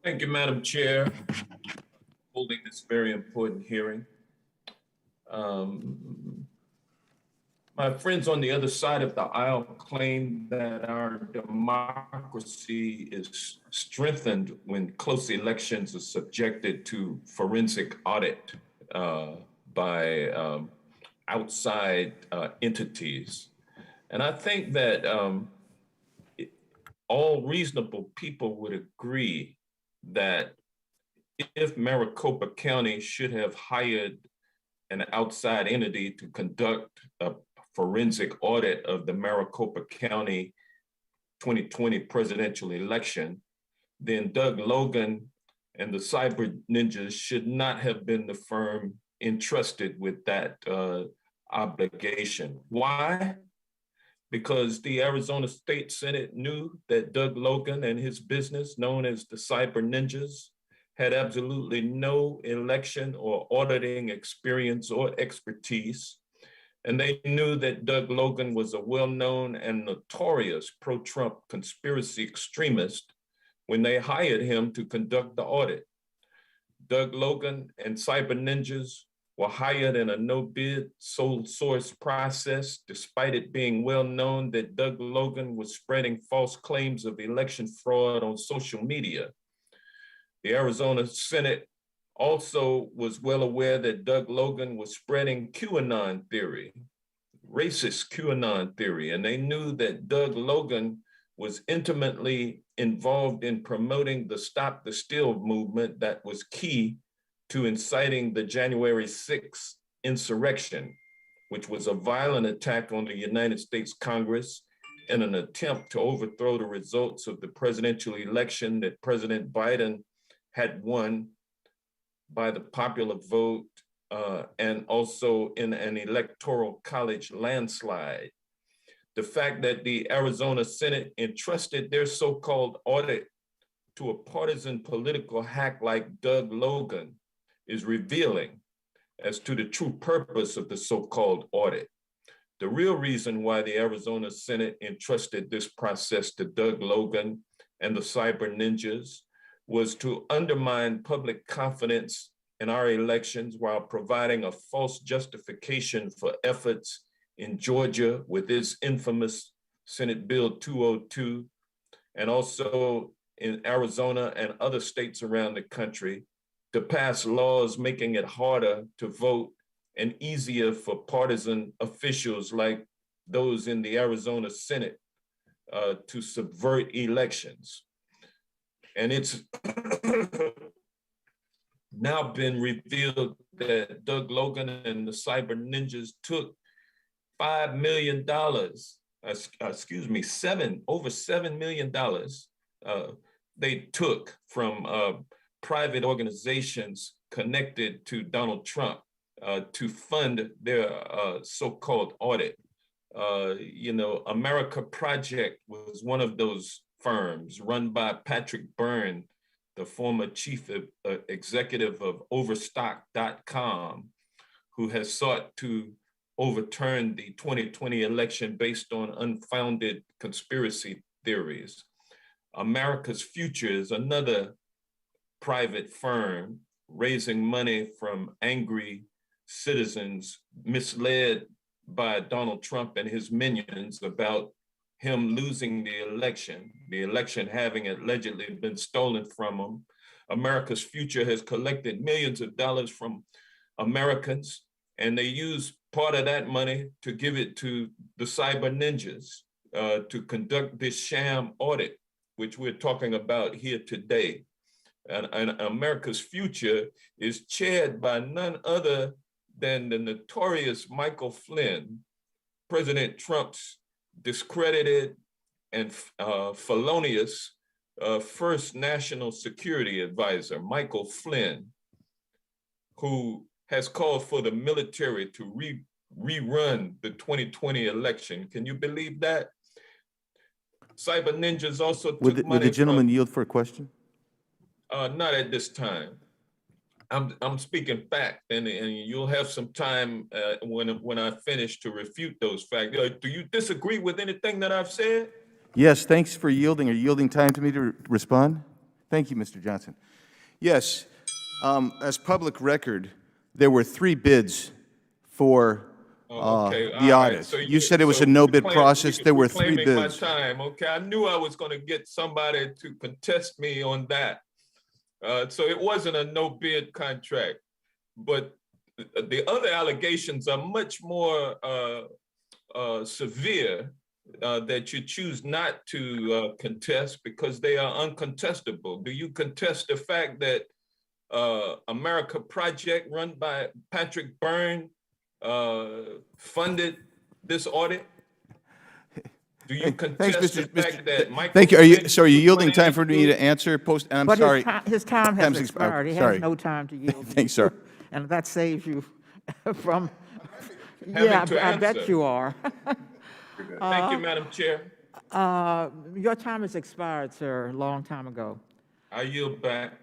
Thank you, Madam Chair, holding this very important hearing. My friends on the other side of the aisle claim that our democracy is strengthened when close elections are subjected to forensic audit by outside entities. And I think that all reasonable people would agree that if Maricopa County should have hired an outside entity to conduct a forensic audit of the Maricopa County 2020 presidential election, then Doug Logan and the Cyber Ninjas should not have been the firm entrusted with that obligation. Why? Because the Arizona State Senate knew that Doug Logan and his business, known as the Cyber Ninjas, had absolutely no election or auditing experience or expertise. And they knew that Doug Logan was a well-known and notorious pro-Trump conspiracy extremist when they hired him to conduct the audit. Doug Logan and Cyber Ninjas were hired in a no-bid sole source process, despite it being well known that Doug Logan was spreading false claims of election fraud on social media. The Arizona Senate also was well aware that Doug Logan was spreading QAnon theory, racist QAnon theory, and they knew that Doug Logan was intimately involved in promoting the Stop the Steal movement that was key to inciting the January 6th insurrection, which was a violent attack on the United States Congress in an attempt to overthrow the results of the presidential election that President Biden had won by the popular vote and also in an electoral college landslide. The fact that the Arizona Senate entrusted their so-called audit to a partisan political hack like Doug Logan is revealing as to the true purpose of the so-called audit. The real reason why the Arizona Senate entrusted this process to Doug Logan and the Cyber Ninjas was to undermine public confidence in our elections while providing a false justification for efforts in Georgia with its infamous Senate Bill 202, and also in Arizona and other states around the country to pass laws making it harder to vote and easier for partisan officials like those in the Arizona Senate to subvert elections. And it's now been revealed that Doug Logan and the Cyber Ninjas took $5 million, over $7 million they took from private organizations connected to Donald Trump to fund their so-called audit. America Project was one of those firms run by Patrick Byrne, the former chief executive of Overstock.com, who has sought to overturn the 2020 election based on unfounded conspiracy theories. America's Future is another private firm raising money from angry citizens misled by Donald Trump and his minions about him losing the election having allegedly been stolen from him. America's Future has collected millions of dollars from Americans, and they use part of that money to give it to the Cyber Ninjas to conduct this sham audit, which we're talking about here today. And America's Future is chaired by none other than the notorious Michael Flynn, President Trump's discredited and felonious first national security advisor, Michael Flynn, who has called for the military to rerun the 2020 election. Can you believe that? Cyber Ninjas also took money. Would the gentleman yield for a question? Not at this time. I'm speaking fact, and you'll have some time when I finish to refute those facts. Do you disagree with anything that I've said? Yes, thanks for yielding. Are you yielding time to me to respond? Thank you, Mr. Johnson. Yes, as public record, there were 3 bids for the audit. So you said it was a no-bid process. There were 3 reclaiming my bids. time. Okay, I knew I was going to get somebody to contest me on that. So it wasn't a no-bid contract, but the other allegations are much more severe that you choose not to contest because they are uncontestable. Do you contest the fact that America Project, run by Patrick Byrne, funded this audit? Do you contest the fact that Michael? Thank you. Are you yielding time for me to answer? And I'm but sorry. His time has expired. He sorry. has no time to yield. Thanks, sir. And that saves you from. Having to I bet answer. you are. Thank you, Madam Chair. Your time has expired, sir, a long time ago. I yield back.